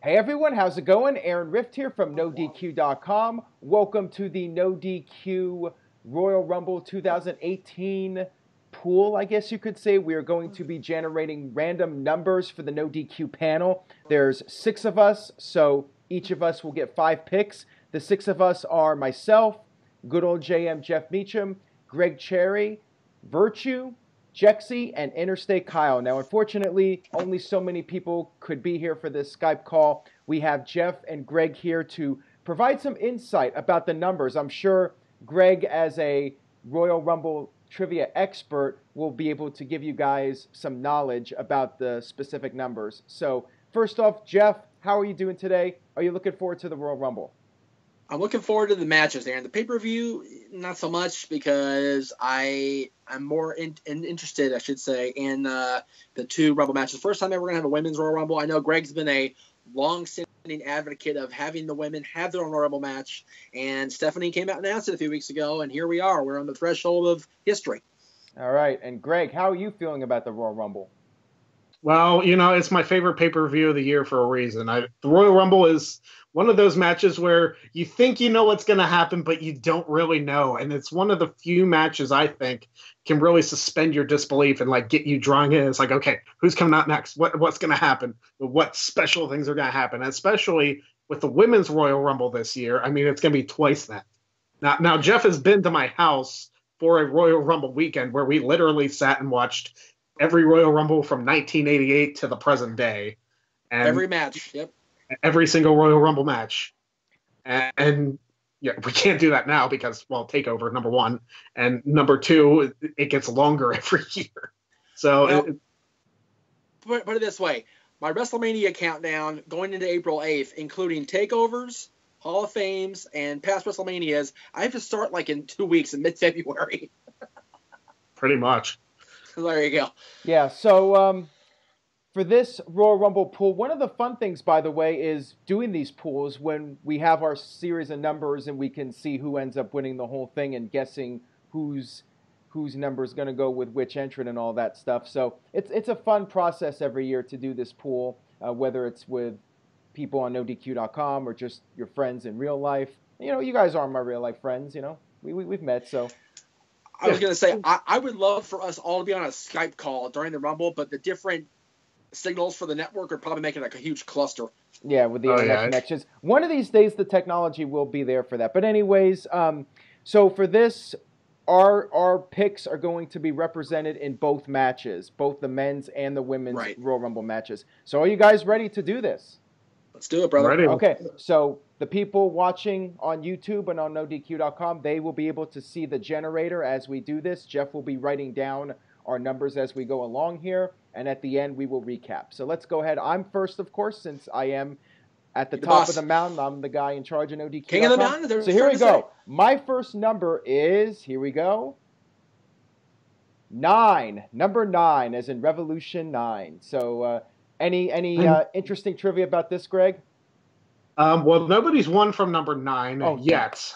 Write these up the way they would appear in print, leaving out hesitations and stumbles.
Hey everyone, how's it going? Aaron Rift here from NoDQ.com. Welcome to the NoDQ Royal Rumble 2018 pool, I guess you could say. We are going to be generating random numbers for the NoDQ panel. There's 6 of us, so each of us will get 5 picks. The 6 of us are myself, good old JM Jeff Meacham, Greg Cherry, Virtue, Jexy, and Interstate Kyle. Now, unfortunately, only so many people could be here for this Skype call. We have Jeff and Greg here to provide some insight about the numbers. I'm sure Greg, as a Royal Rumble trivia expert, will be able to give you guys some knowledge about the specific numbers. So, first off, Jeff, how are you doing today? Are you looking forward to the Royal Rumble? I'm looking forward to the matches there. And the pay-per-view, not so much, because I'm more interested, I should say, in the 2 Rumble matches. First time ever we're going to have a women's Royal Rumble. I know Greg's been a long-standing advocate of having the women have their own Royal Rumble match. And Stephanie came out and announced it a few weeks ago, and here we are. We're on the threshold of history. All right. And Greg, how are you feeling about the Royal Rumble? Well, it's my favorite pay-per-view of the year for a reason. The Royal Rumble is one of those matches where you think you know what's going to happen, but you don't really know. And it's one of the few matches I think can really suspend your disbelief and get you drawing in. It's like, okay, who's coming out next? What's going to happen? What special things are going to happen? And especially with the Women's Royal Rumble this year, I mean, it's going to be twice that. Now, Jeff has been to my house for a Royal Rumble weekend where we literally sat and watched every Royal Rumble from 1988 to the present day. And every match, yep. Every single Royal Rumble match. And yeah, we can't do that now because, TakeOver, number 1. And number 2, it gets longer every year. So put it this way. My WrestleMania countdown going into April 8th, including takeovers, Hall of Fames, and past WrestleManias, I have to start in 2 weeks in mid-February. Pretty much. There you go. Yeah, so for this Royal Rumble pool, one of the fun things, by the way, is doing these pools when we have our series of numbers and we can see who ends up winning the whole thing and guessing whose number is going to go with which entrant and all that stuff. So it's a fun process every year to do this pool, whether it's with people on NoDQ.com or just your friends in real life. You guys are my real life friends. We've met, so. I was going to say, I would love for us all to be on a Skype call during the Rumble, but the different signals for the network are probably making a huge cluster. Yeah, with the internet connections. One of these days, the technology will be there for that. But anyways, so for this, our picks are going to be represented in both matches, both the men's and the women's Royal Rumble matches. So are you guys ready to do this? Let's do it, brother. Ready. Okay, so the people watching on YouTube and on NoDQ.com, they will be able to see the generator as we do this. Jeff will be writing down our numbers as we go along here, and at the end we will recap. So let's go ahead. I'm first, of course, since I am at the top of the mountain. I'm the guy in charge of NoDQ.com. King of the mountain. So here we go. My first number is, here we go, 9. Number 9, as in Revolution 9. So any interesting trivia about this, Greg? Well, nobody's won from number 9 yet.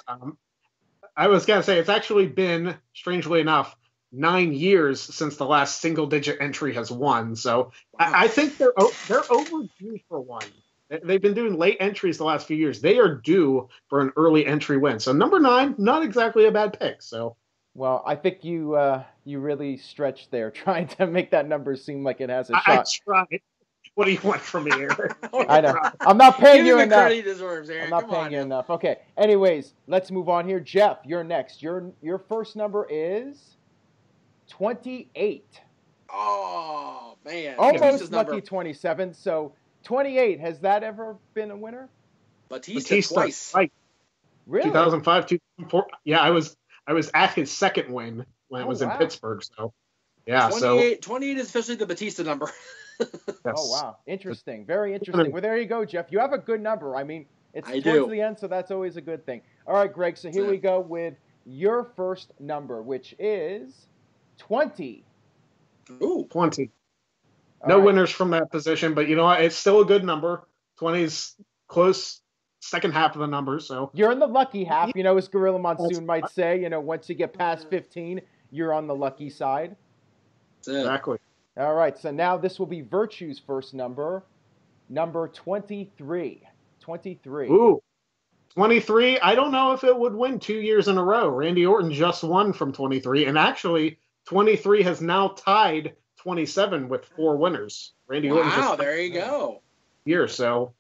I was going to say, it's actually been, strangely enough, 9 years since the last single-digit entry has won. So wow. I think they're overdue for one. They've been doing late entries the last few years. They are due for an early entry win. So number 9, not exactly a bad pick. So, well, I think you really stretched there, trying to make that number seem like it has a shot. I tried. What do you want from me, Aaron? I know. I'm not paying you enough. Credit he deserves, Aaron. I'm not paying you enough. Okay. Anyways, let's move on here. Jeff, you're next. Your first number is 28. Oh man. Almost lucky 27. So 28. Has that ever been a winner? Batista twice. Right. Really? 2005, 2004. Yeah, I was at his second win when it was in Pittsburgh. So yeah. 28 is officially the Batista number. Yes. Oh, wow. Interesting. Very interesting. Well, there you go, Jeff. You have a good number. I mean, it's towards the end, so that's always a good thing. All right, Greg, so here we go with your first number, which is 20. Ooh. 20. No winners from that position, but you know what? It's still a good number. 20 is close second half of the number, so. You're in the lucky half, as Gorilla Monsoon might say. Once you get past 15, you're on the lucky side. Exactly. All right, so now this will be Virtue's first number. number 23. 23. Ooh, 23. I don't know if it would win 2 years in a row. Randy Orton just won from 23, and actually 23 has now tied 27 with 4 winners. Randy Orton just there you go. Here, so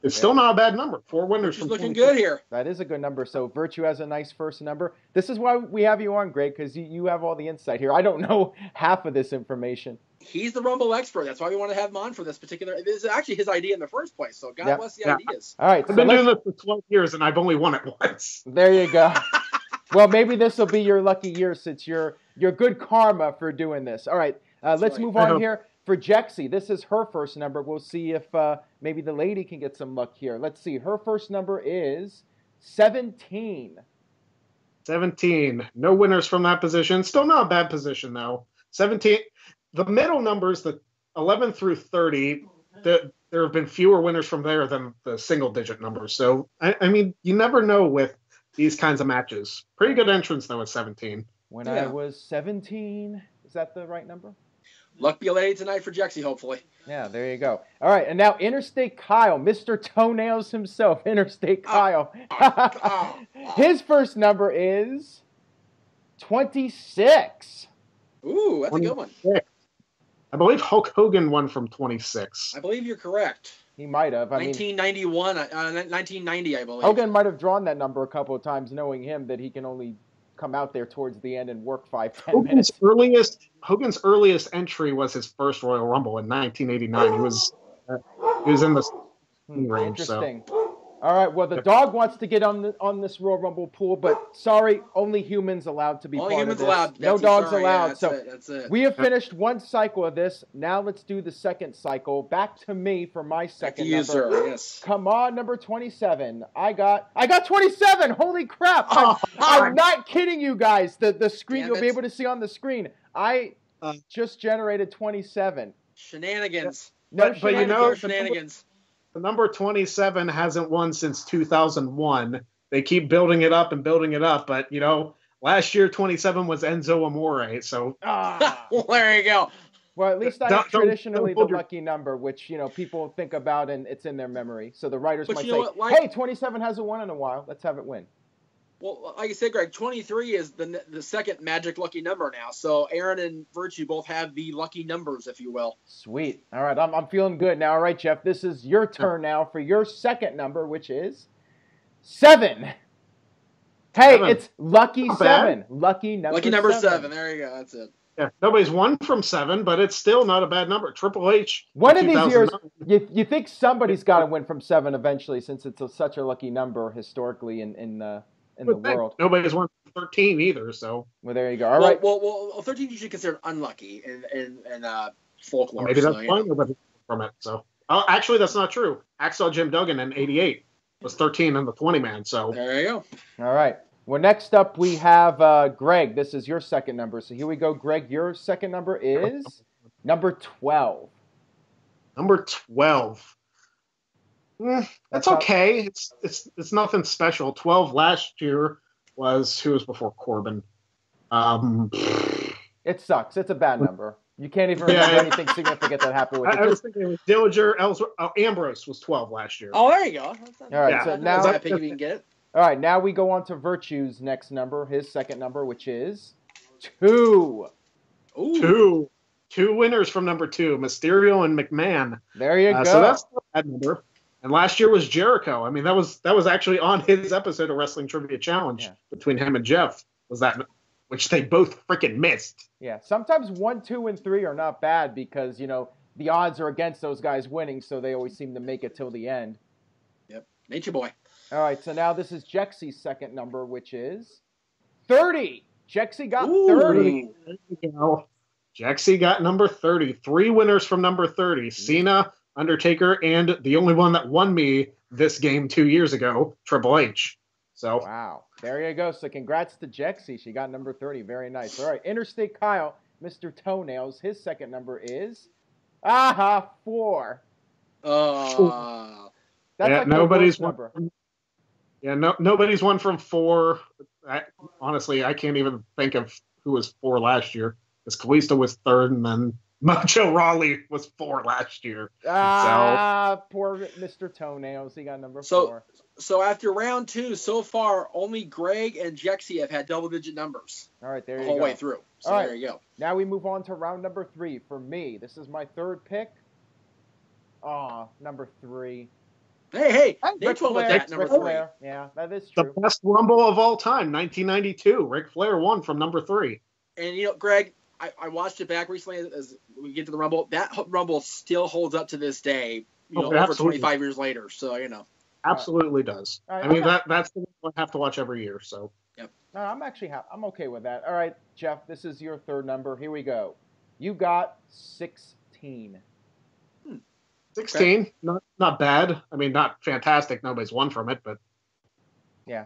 it's still not a bad number. 4 winners She's from looking 23. good here. That is a good number. So Virtue has a nice first number. This is why we have you on, Greg, because you have all the insight here. I don't know half of this information. He's the Rumble expert. That's why we want to have him on for this particular. This is actually his idea in the first place. So God bless the ideas. All right. I've been doing this for 12 years, and I've only won it once. There you go. Well, maybe this will be your lucky year since you're good karma for doing this. All right. Let's move on here. For Jexy, this is her first number. We'll see if maybe the lady can get some luck here. Let's see. Her first number is 17. 17. No winners from that position. Still not a bad position, though. 17. The middle numbers, the 11 through 30, there have been fewer winners from there than the single-digit numbers. So, I mean, you never know with these kinds of matches. Pretty good entrance, though, at 17. When I was 17, is that the right number? Luck be a lady tonight for Jexy, hopefully. Yeah, there you go. All right, and now Interstate Kyle, Mr. Toenails himself, Interstate Kyle. His first number is 26. Ooh, that's a good one. I believe Hulk Hogan won from 26. I believe you're correct. He might have. 1991, 1990, I believe. Hogan might have drawn that number a couple of times, knowing him that he can only come out there towards the end and work 5-10 minutes. Hogan's earliest entry was his first Royal Rumble in 1989. He was in the range. Interesting. So. All right. Well, the dog wants to get on this Royal Rumble pool, but sorry, only humans allowed to be part of this. Allowed. No dogs allowed. Yeah, that's it. We have finished one cycle of this. Now let's do the second cycle. Back to me for my second number. Sir. Yes. Come on, number 27. I got 27. Holy crap! I'm not kidding you guys. The screen you'll be able to see on the screen. I just generated 27. Shenanigans. No, but you know, shenanigans. The number 27 hasn't won since 2001. They keep building it up and building it up, but you know, last year 27 was Enzo Amore. So well, there you go. Well, at least that's traditionally the lucky number, which people think about and it's in their memory. So the writers might say, "Hey, 27 hasn't won in a while. Let's have it win." Well, like you said, Greg, 23 is the second magic lucky number now. So Aaron and Virtue both have the lucky numbers, if you will. Sweet. All right, I'm feeling good now. All right, Jeff, this is your turn now for your second number, which is 7. Hey, 7. It's lucky 7. Lucky number 7. There you go. That's it. Yeah, nobody's won from 7, but it's still not a bad number. Triple H. One of these years, you think somebody's got to win from 7 eventually, since it's such a lucky number historically in the world. Nobody's won 13 either, so. Well, there you go. All right. Well, 13 you should consider unlucky in folklore. Maybe that's fine. Nobody from it. So, actually, that's not true. Hacksaw Jim Duggan in '88 was 13 in the 20-man. So there you go. All right. Well, next up we have Greg. This is your second number. So here we go, Greg. Your second number is number 12. Number 12. That's okay. It's nothing special. 12 last year was who was before Corbin. It sucks. It's a bad number. You can't even remember anything significant that happened with it. I was thinking it was Dillinger. Ambrose was 12 last year. Oh, there you go. All right. So now I think we can get it. All right. Now we go on to Virtue's next number, his second number, which is 2. Ooh. Two winners from number 2, Mysterio and McMahon. There you go. So that's not a bad number. And last year was Jericho. I mean, that was actually on his episode of Wrestling Trivia Challenge between him and Jeff. Was that, which they both freaking missed. Yeah. Sometimes 1, 2, and 3 are not bad because the odds are against those guys winning, so they always seem to make it till the end. Yep. Nature boy. All right. So now this is Jexy's second number, which is 30. Jexy got 30. There you go. Jexy got number 30. 3 winners from number 30. Cena, Undertaker, and the only one that won me this game 2 years ago, Triple H. So wow, there you go. So congrats to Jexy. She got number 30. Very nice. All right, Interstate Kyle, Mr. Toenails. His second number is 4. That's like nobody's number. Nobody's won from 4. Honestly, I can't even think of who was 4 last year. Because Kalisto was 3rd, and then Mojo Rawley was 4 last year. Poor Mr. Toenails. He got number 4. So after round 2, so far, only Greg and Jexy have had double-digit numbers. All right, there you go. The whole way through. So there you go. Now we move on to round number 3. For me, this is my third pick. Number 3. Hey, they told us that, number 3. Flair. Yeah, that is true. The best Rumble of all time, 1992. Ric Flair won from number 3. And, Greg, I watched it back recently as we get to the Rumble. That Rumble still holds up to this day, over 25 years later. So, Absolutely does. Right, I mean, that's the one I have to watch every year. So. Yep. No, I'm actually I'm okay with that. All right, Jeff, this is your third number. Here we go. You got 16. 16, not bad. I mean, not fantastic. Nobody's won from it, but. Yeah.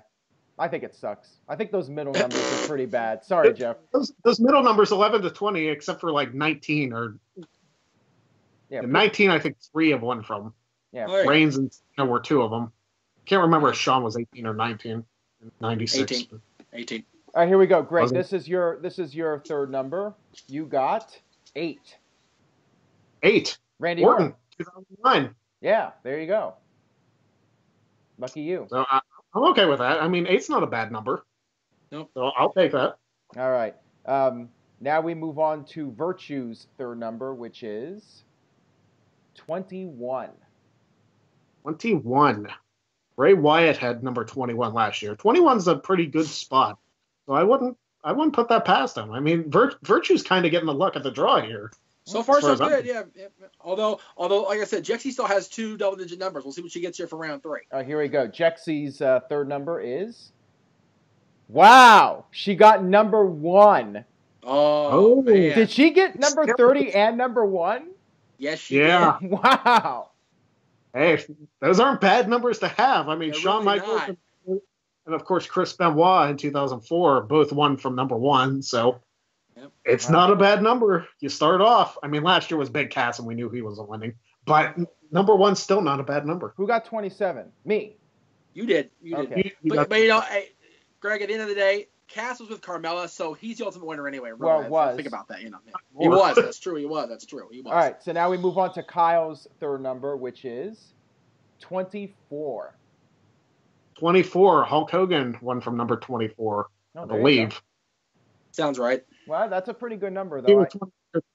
I think it sucks. I think those middle numbers are pretty bad. Sorry, Jeff. Those middle numbers, 11 to 20, except for like 19 or. Yeah. 19, I think 3 have won from. Yeah. Reigns and Cena were 2 of them. Can't remember if Shawn was 18 or 19 in 96. 18. All right, here we go. Greg, this is your third number. You got 8. 8. Randy Orton, 2009. Yeah, there you go. Lucky you. So I'm okay with that. I mean, 8's not a bad number. Nope. So I'll take that. All right. Now we move on to Virtue's third number, which is 21. 21. Bray Wyatt had number 21 last year. 21's a pretty good spot. So I wouldn't put that past him. I mean, Virtue's kind of getting the luck of the draw here. So far, so good. Yeah. Although, like I said, Jexy still has 2 double-digit numbers. We'll see what she gets here for round 3. All right, here we go. Jexy's third number is. Wow, she got number 1. Oh man! Did she get number 30 and number 1? Yes, she did. Wow. Hey, those aren't bad numbers to have. I mean, They're Shawn really Michaels and, of course, Chris Benoit in 2004 both won from number 1. So it's not a bad number. You start off. I mean, last year was Big Cass, and we knew he wasn't winning. But number 1's still not a bad number. Who got 27? Me. You did. Okay. But hey, Greg, at the end of the day, Cass was with Carmella, so he's the ultimate winner anyway. Well, think about that. He was. That's true. He was. All right. So now we move on to Kyle's third number, which is 24. 24. Hulk Hogan won from number 24, I believe. Sounds right. Well, that's a pretty good number, though.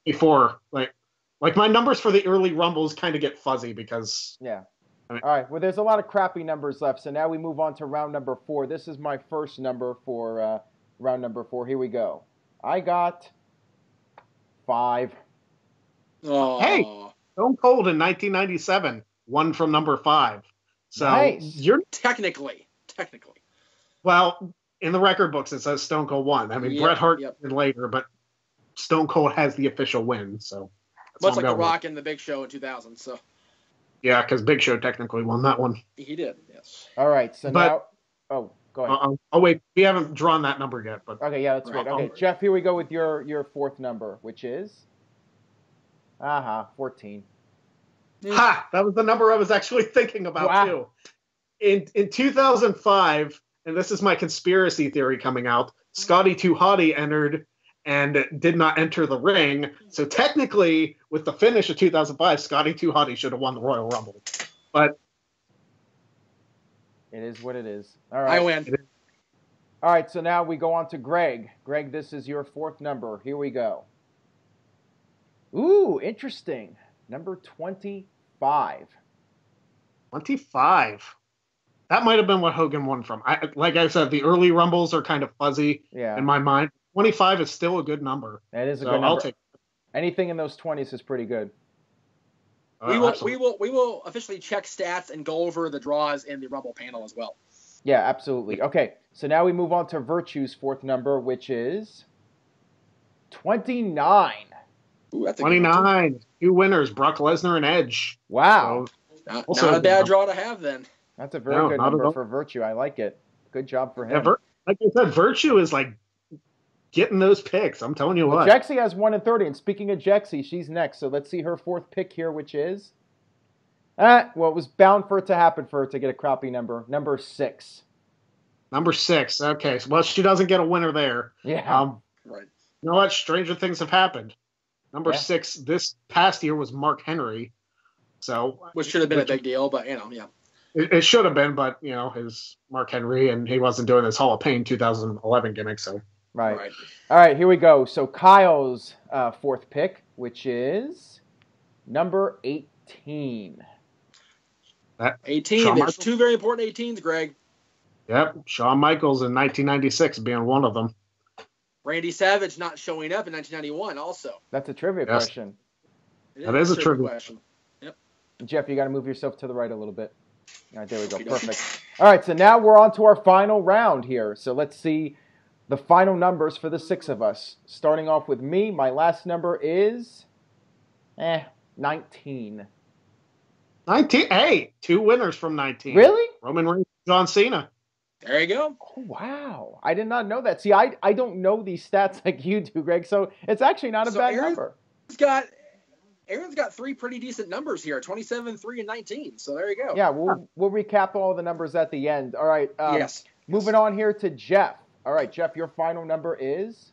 24. Like my numbers for the early Rumbles kind of get fuzzy because. Yeah. All right. Well, there's a lot of crappy numbers left, so now we move on to round number 4. This is my first number for round number 4. Here we go. I got 5. Oh. Hey, Stone Cold in 1997 won from number 5. So you're technically. Well, in the record books it says Stone Cold won. I mean, Bret Hart did later, but Stone Cold has the official win. So much like The Rock and the Big Show in 2000. So. Yeah, because Big Show technically won that one. He did, yes. All right, so now... Oh, go ahead. Oh, wait. We haven't drawn that number yet. But okay, yeah, that's right. Okay, Jeff, here we go with your fourth number, which is... 14. Ha! That was the number I was actually thinking about, too. In 2005, and this is my conspiracy theory coming out, Scotty 2 Hotty entered and did not enter the ring. So technically, with the finish of 2005, Scotty 2 Hotty should have won the Royal Rumble. But it is what it is. All right. I win. All right, so now we go on to Greg. Greg, this is your fourth number. Here we go. Ooh, interesting. Number 25. 25. That might have been what Hogan won from. Like I said, the early Rumbles are kind of fuzzy in my mind. 25 is still a good number. That is a good number. I'll take it. Anything in those 20s is pretty good. We will officially check stats and go over the draws in the Rumble panel as well. Yeah, absolutely. Okay, so now we move on to Virtue's fourth number, which is 29. Ooh, that's 29. 2 winners, Brock Lesnar and Edge. Wow. So, not a bad draw to have then. That's a very good number for Virtue. I like it. Good job for him. Yeah, like I said, Virtue is like getting those picks. I'm telling you what. Jexy has 1 and 30. And speaking of Jexy, she's next. So let's see her fourth pick here, which is... it was bound for it to happen for her to get a crappy number. Number 6. Number 6. Okay. Well, she doesn't get a winner there. Yeah. Right. You know what? Stranger things have happened. Number 6 this past year was Mark Henry. So, which should have been a big deal, but yeah. It should have been, but his Mark Henry, and he wasn't doing his Hall of Pain 2011 gimmick. So right. All right, here we go. So Kyle's fourth pick, which is number 18. 18. There's two very important 18s, Greg. Yep, Shawn Michaels in 1996 being one of them. Randy Savage not showing up in 1991 also. That's a trivia question. That is a trivia question. Yep. Jeff, you got to move yourself to the right a little bit. All right, there we go. Perfect. All right, so now we're on to our final round here. So let's see the final numbers for the 6 of us. Starting off with me, my last number is 19. 19? Hey, 2 winners from 19. Really? Roman Reigns, John Cena. There you go. Oh, wow. I did not know that. See, I don't know these stats like you do, Greg, so it's actually not a bad number. Aaron's got 3 pretty decent numbers here, 27, 3, and 19. So there you go. Yeah, we'll recap all the numbers at the end. All right. Yes. Moving on here to Jeff. All right, Jeff, your final number is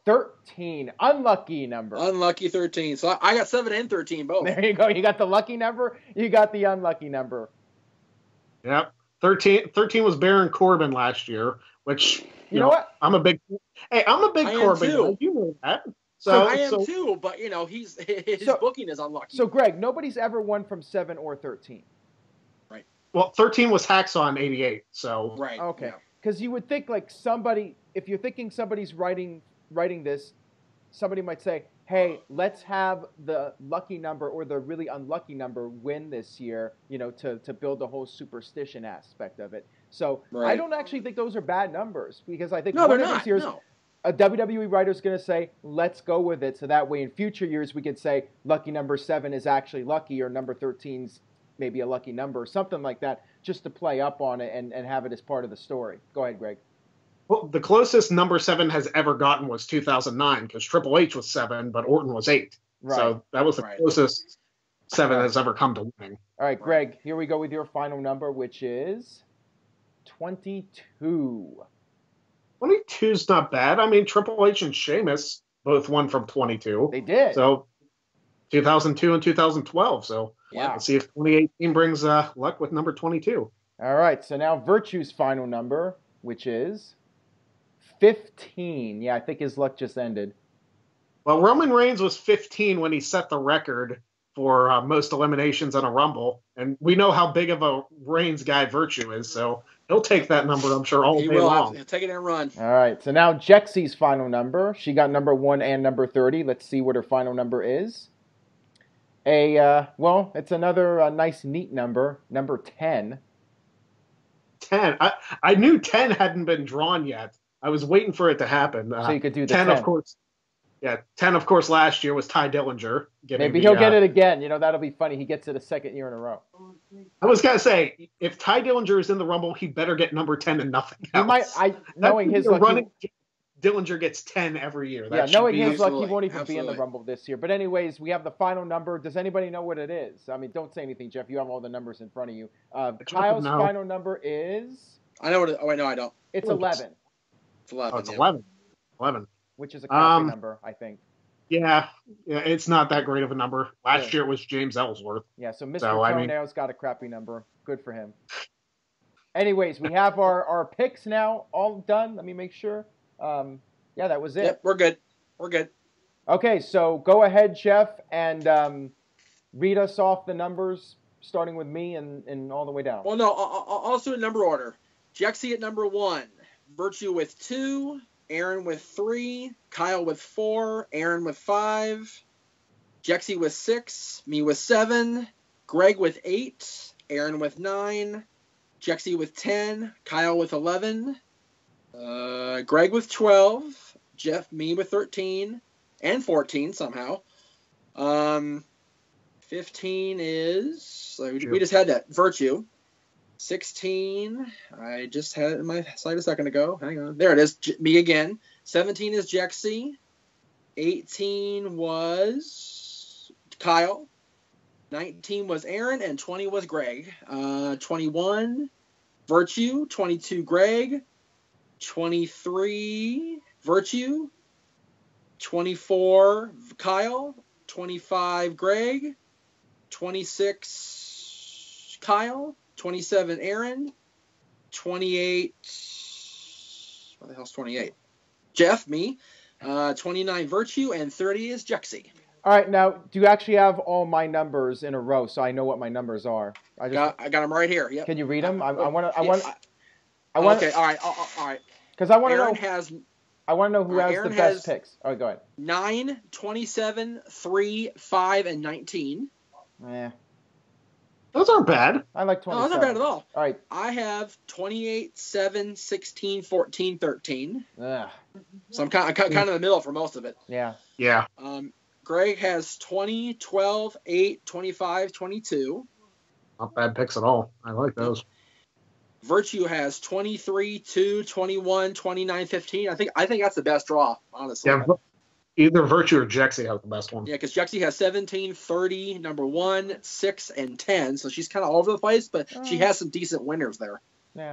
13. Unlucky number. Unlucky 13. So I got 7 and 13 both. There you go. You got the lucky number. You got the unlucky number. Yep. 13 was Baron Corbin last year, which you know what? I'm a big Corbin guy. You know that. So I am too, but his booking is unlucky. So Greg, nobody's ever won from 7 or 13. Right. Well, 13 was Hacksaw in 88. So right. Okay. Because you would think like somebody, if you're thinking somebody's writing this, somebody might say, hey, let's have the lucky number or the really unlucky number win this year, to build the whole superstition aspect of it. So I don't actually think those are bad numbers, because I think one of these years a WWE writer is going to say, let's go with it. So that way in future years we could say lucky number 7 is actually lucky, or number 13's maybe a lucky number or something like that, just to play up on it and have it as part of the story. Go ahead, Greg. Well, the closest number 7 has ever gotten was 2009, because Triple H was 7, but Orton was 8. Right. So that was the closest 7 has ever come to winning. All right, Greg, here we go with your final number, which is 22. 22's not bad. I mean, Triple H and Sheamus both won from 22. They did. So 2002 and 2012. So let's see if 2018 brings luck with number 22. All right, so now Virtue's final number, which is 15. Yeah, I think his luck just ended. Well, Roman Reigns was 15 when he set the record for most eliminations in a Rumble. And we know how big of a Reigns guy Virtue is, so he'll take that number, I'm sure, all day long. He'll take it and run. All right, so now Jexie's final number. She got number 1 and number 30. Let's see what her final number is. It's another nice, neat number, number 10. 10. I knew 10 hadn't been drawn yet. I was waiting for it to happen. So you could do the 10, of course. Yeah, 10, of course, last year was Ty Dillinger. Maybe he'll get it again. That'll be funny. He gets it a second year in a row. I was going to say, if Ty Dillinger is in the Rumble, he better get number 10 and nothing else. Knowing his luck, Dillinger gets 10 every year. Knowing his luck, he won't even be in the Rumble this year. But anyways, we have the final number. Does anybody know what it is? I mean, don't say anything, Jeff. You have all the numbers in front of you. Kyle's final number is... I know what it is. Oh, wait, no, I don't. It's 11. It's 11. Oh, it's 11. 11. Which is a crappy number, I think. Yeah, it's not that great of a number. Last year it was James Ellsworth. Yeah, so Mr. Toenail's got a crappy number. Good for him. Anyways, we have our picks now all done. Let me make sure. That was it. Yep, we're good. We're good. Okay, so go ahead, Jeff, and read us off the numbers, starting with me and all the way down. Well, no, I'll do it in number order. Jexie at number 1, Virtue with 2, Aaron with 3, Kyle with 4, Aaron with 5, Jexie with 6, me with 7, Greg with 8, Aaron with 9, Jexie with 10, Kyle with 11, Greg with 12, me with 13, and 14 somehow. 15 is, we just had that, Virtue. 16, I just had it in my slide a second ago. Hang on. There it is, me again. 17 is Jexie. 18 was Kyle. 19 was Aaron, and 20 was Greg. 21, Virtue. 22, Greg. 23, Virtue. 24 Kyle, 25 Greg, 26 Kyle, 27 Aaron, 28. What the hell's 28? Jeff, me. 29 Virtue, and 30 is Jexy. All right, now, do you actually have all my numbers in a row so I know what my numbers are? I got them right here. Yep. Can you read them? Okay, all right. Because I want to know. I want to know who has Aaron the best picks. All right, go ahead. 9, 27, 3, 5, and 19. Yeah. Those aren't bad. I like 27. No, those aren't bad at all. All right. I have 28, 7, 16, 14, 13. Ugh. So I'm kind of in the middle for most of it. Yeah. Yeah. Greg has 20, 12, 8, 25, 22. Not bad picks at all. I like those. Virtue has 23, 2, 21, 29, 15. I think that's the best draw, honestly. Yeah, either Virtue or Jexy have the best one. Yeah, because Jexy has 17, 30, number 1, 6, and 10. So she's kind of all over the place, but she has some decent winners there.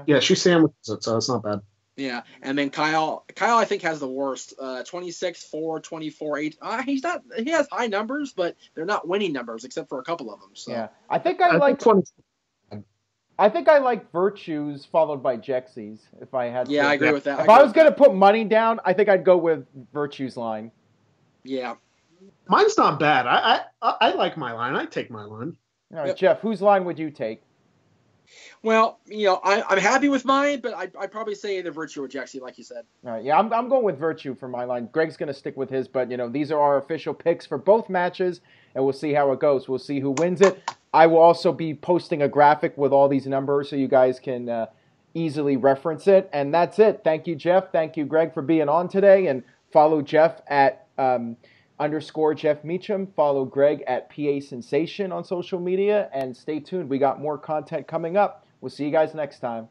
Yeah, she sandwiches it, so it's not bad. Yeah, and then Kyle I think has the worst. 26, 4, 24, 8. He has high numbers, but they're not winning numbers except for a couple of them. So. Yeah, I think I like Virtues followed by Jexy's if I had to. Yeah, I agree with that. If I was going to put money down, I think I'd go with Virtue's line. Yeah. Mine's not bad. I like my line. I take my line. All right, yep. Jeff, whose line would you take? Well, I'm happy with mine, but I'd probably say either Virtue or Jexy, like you said. All right, yeah, I'm going with Virtue for my line. Greg's going to stick with his, but, these are our official picks for both matches, and we'll see how it goes. We'll see who wins it. I will also be posting a graphic with all these numbers so you guys can easily reference it. And that's it. Thank you, Jeff. Thank you, Greg, for being on today. And follow Jeff at _ Jeff Meacham. Follow Greg at PA Sensation on social media. And stay tuned. We got more content coming up. We'll see you guys next time.